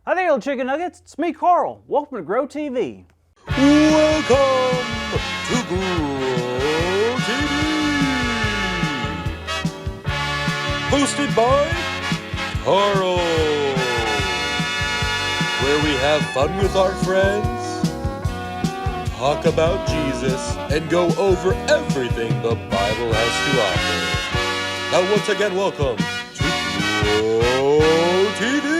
Untitled Chicken Nuggets, it's me, Carl. Welcome to Grow TV. Welcome to Grow TV. Hosted by Carl. Where we have fun with our friends, talk about Jesus, and go over everything the Bible has to offer. Now once again, welcome to Grow TV.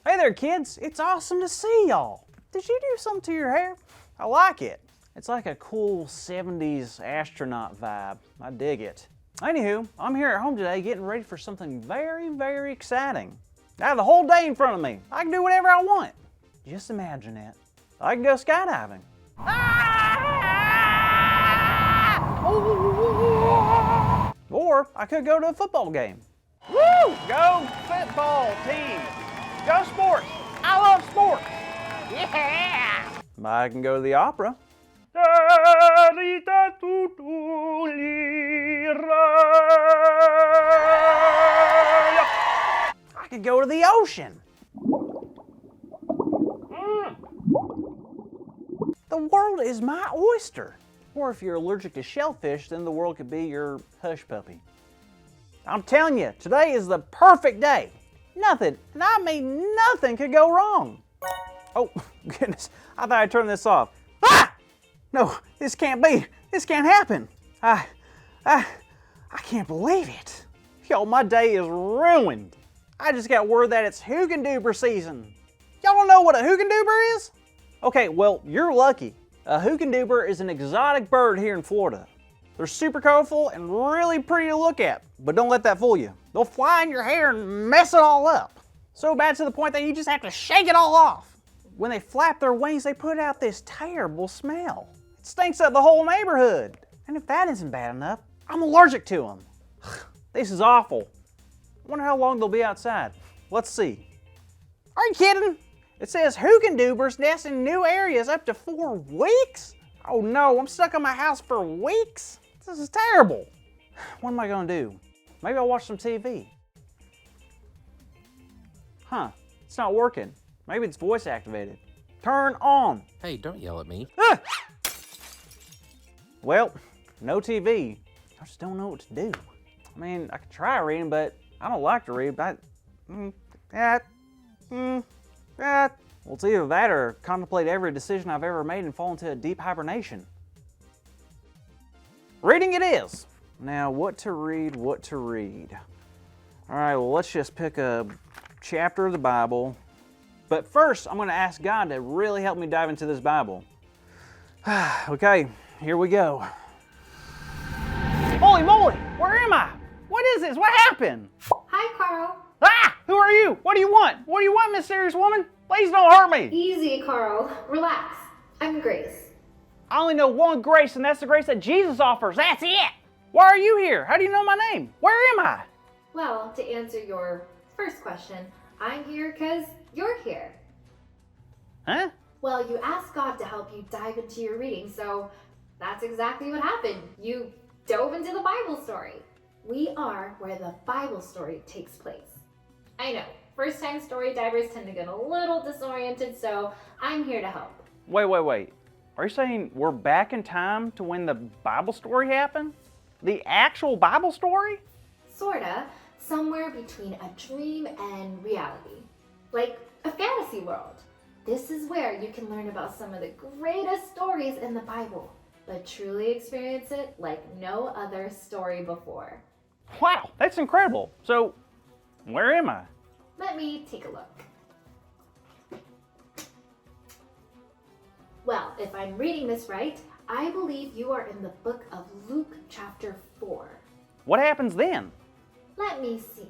Hey there, kids. It's awesome to see y'all. Did you do something to your hair? I like it. It's like a cool 70s astronaut vibe. I dig it. Anywho, I'm here at home today getting ready for something very, very exciting. I have the whole day in front of me. I can do whatever I want. Just imagine it. I can go skydiving. Or I could go to a football game. Woo! Go football team! Go sports! I love sports! Yeah! I can go to the opera. I could go to the ocean. The world is my oyster. Or if you're allergic to shellfish, then the world could be your hush puppy. I'm telling you, today is the perfect day. Nothing, and I mean nothing, could go wrong. Oh, goodness, I thought I'd turn this off. Ah! No, this can't be. This can't happen. I can't believe it. Yo, my day is ruined. I just got word that it's Hooganduber season. Y'all don't know what a Hooganduber is? Okay, well, you're lucky. A Hooganduber is an exotic bird here in Florida. They're super colorful and really pretty to look at, but don't let that fool you. They'll fly in your hair and mess it all up. So bad to the point that you just have to shake it all off. When they flap their wings, they put out this terrible smell. It stinks up the whole neighborhood. And if that isn't bad enough, I'm allergic to them. This is awful. I wonder how long they'll be outside. Let's see. Are you kidding? It says Hoogendubers nest in new areas up to 4 weeks? Oh no, I'm stuck in my house for weeks? This is terrible. What am I gonna do? Maybe I'll watch some TV. Huh, it's not working. Maybe it's voice activated. Turn on. Hey, don't yell at me. Ah! Well, no TV. I just don't know what to do. I mean, I could try reading, but I don't like to read. Well, it's either that or contemplate every decision I've ever made and fall into a deep hibernation. Reading it is. Now, what to read, what to read. All right, well, let's just pick a chapter of the Bible. But first, I'm going to ask God to really help me dive into this Bible. Okay, here we go. Holy moly, where am I? What is this? What happened? Hi, Carl. Ah! Who are you? What do you want? What do you want, mysterious woman? Please don't hurt me. Easy, Carl. Relax. I'm Grace. I only know one grace, and that's the grace that Jesus offers. That's it. Why are you here? How do you know my name? Where am I? Well, to answer your first question, I'm here because you're here. Huh? Well, you asked God to help you dive into your reading, so that's exactly what happened. You dove into the Bible story. We are where the Bible story takes place. I know, first-time story divers tend to get a little disoriented, so I'm here to help. Wait. Are you saying we're back in time to when the Bible story happened? The actual Bible story? Sorta, somewhere between a dream and reality. Like a fantasy world. This is where you can learn about some of the greatest stories in the Bible, but truly experience it like no other story before. Wow, that's incredible. So, where am I? Let me take a look. Well, if I'm reading this right, I believe you are in the book of Luke chapter 4. What happens then? Let me see.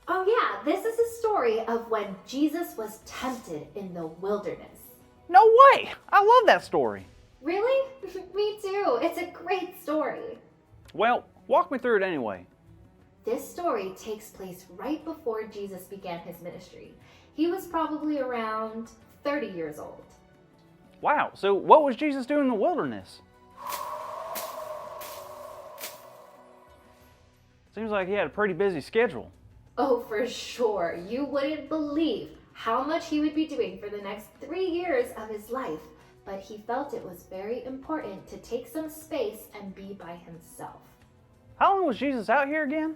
Oh yeah, this is a story of when Jesus was tempted in the wilderness. No way! I love that story. Really? Me too. It's a great story. Well, walk me through it anyway. This story takes place right before Jesus began his ministry. He was probably around 30 years old. Wow, so what was Jesus doing in the wilderness? Seems like he had a pretty busy schedule. Oh, for sure. You wouldn't believe how much he would be doing for the next 3 years of his life, but he felt it was very important to take some space and be by himself. How long was Jesus out here again?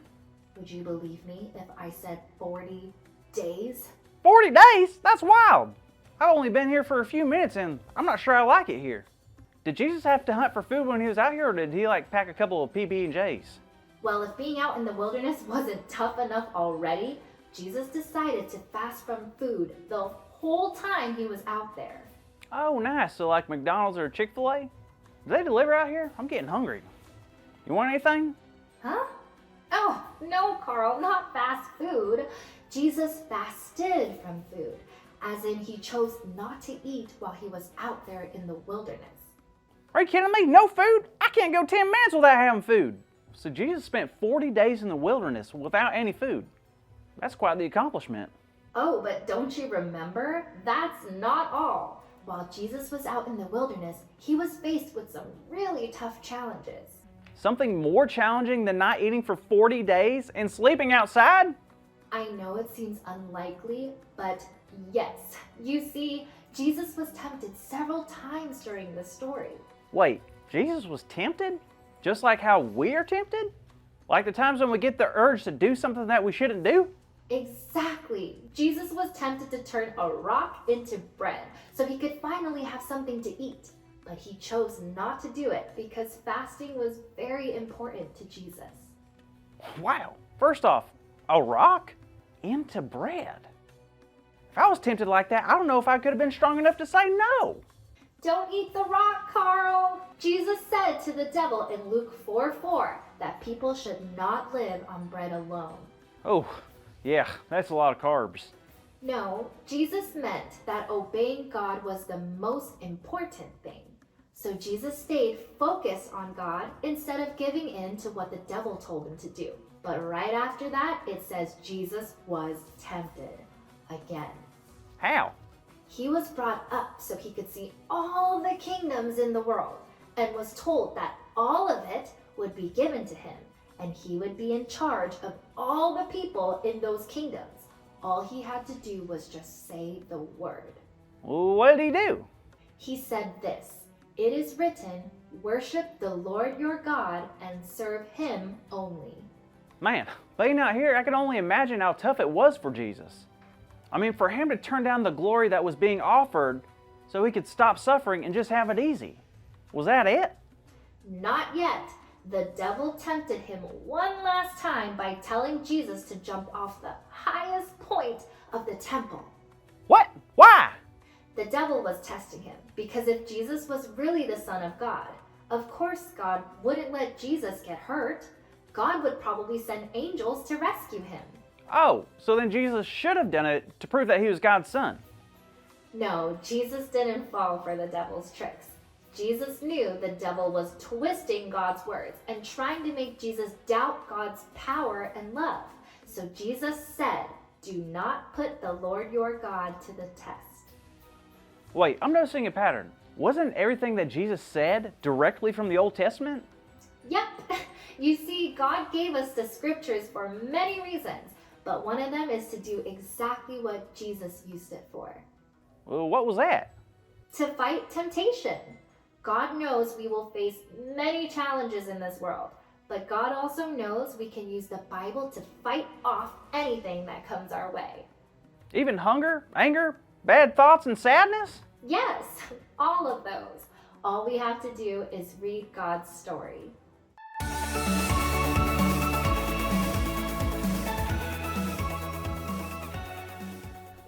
Would you believe me if I said 40 days? 40 days? That's wild. I've only been here for a few minutes and I'm not sure I like it here. Did Jesus have to hunt for food when he was out here, or did he pack a couple of PB&Js? Well, if being out in the wilderness wasn't tough enough already, Jesus decided to fast from food the whole time he was out there. Oh, nice. So like McDonald's or Chick-fil-A? Do they deliver out here? I'm getting hungry. You want anything? Huh? Oh, no, Carl, not fast food. Jesus fasted from food, as in he chose not to eat while he was out there in the wilderness. Are you kidding me? No food? I can't go 10 minutes without having food. So Jesus spent 40 days in the wilderness without any food. That's quite the accomplishment. Oh, but don't you remember? That's not all. While Jesus was out in the wilderness, he was faced with some really tough challenges. Something more challenging than not eating for 40 days and sleeping outside? I know it seems unlikely, but yes. You see, Jesus was tempted several times during this story. Wait, Jesus was tempted? Just like how we are tempted? Like the times when we get the urge to do something that we shouldn't do? Exactly. Jesus was tempted to turn a rock into bread so he could finally have something to eat. But he chose not to do it because fasting was very important to Jesus. Wow. First off, a rock into bread. If I was tempted like that, I don't know if I could have been strong enough to say no. Don't eat the rock, Carl. Jesus said to the devil in Luke 4:4 that people should not live on bread alone. Oh, yeah, that's a lot of carbs. No, Jesus meant that obeying God was the most important thing. So Jesus stayed focused on God instead of giving in to what the devil told him to do. But right after that, it says Jesus was tempted again. How? He was brought up so he could see all the kingdoms in the world and was told that all of it would be given to him and he would be in charge of all the people in those kingdoms. All he had to do was just say the word. Well, what did he do? He said this, "It is written, worship the Lord your God and serve him only." Man, being out here, I can only imagine how tough it was for Jesus. I mean, for him to turn down the glory that was being offered so he could stop suffering and just have it easy. Was that it? Not yet. The devil tempted him one last time by telling Jesus to jump off the highest point of the temple. What? Why? The devil was testing him because if Jesus was really the Son of God, of course God wouldn't let Jesus get hurt. God would probably send angels to rescue him. Oh, so then Jesus should have done it to prove that he was God's son. No, Jesus didn't fall for the devil's tricks. Jesus knew the devil was twisting God's words and trying to make Jesus doubt God's power and love. So Jesus said, "Do not put the Lord your God to the test." Wait, I'm noticing a pattern. Wasn't everything that Jesus said directly from the Old Testament? Yep. You see, God gave us the scriptures for many reasons, but one of them is to do exactly what Jesus used it for. Well, what was that? To fight temptation. God knows we will face many challenges in this world, but God also knows we can use the Bible to fight off anything that comes our way. Even hunger, anger, bad thoughts, and sadness? Yes, all of those. All we have to do is read God's story.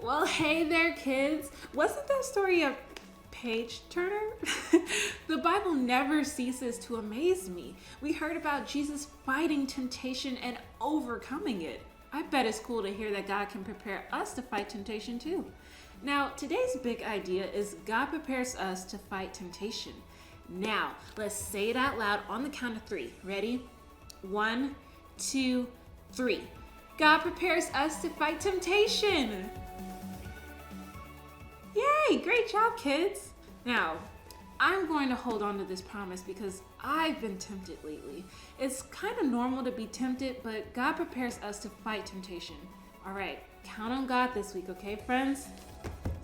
Well, hey there, kids. Wasn't that story a page turner? The Bible never ceases to amaze me. We heard about Jesus fighting temptation and overcoming it. I bet it's cool to hear that God can prepare us to fight temptation too. Now, today's big idea is God prepares us to fight temptation. Now, let's say it out loud on the count of 3. Ready? 1, 2, 3. God prepares us to fight temptation. Yay, great job, kids. Now, I'm going to hold on to this promise because I've been tempted lately. It's kind of normal to be tempted, but God prepares us to fight temptation. All right, count on God this week, okay, friends?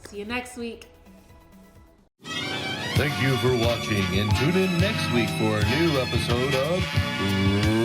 See you next week. Thank you for watching, and tune in next week for a new episode of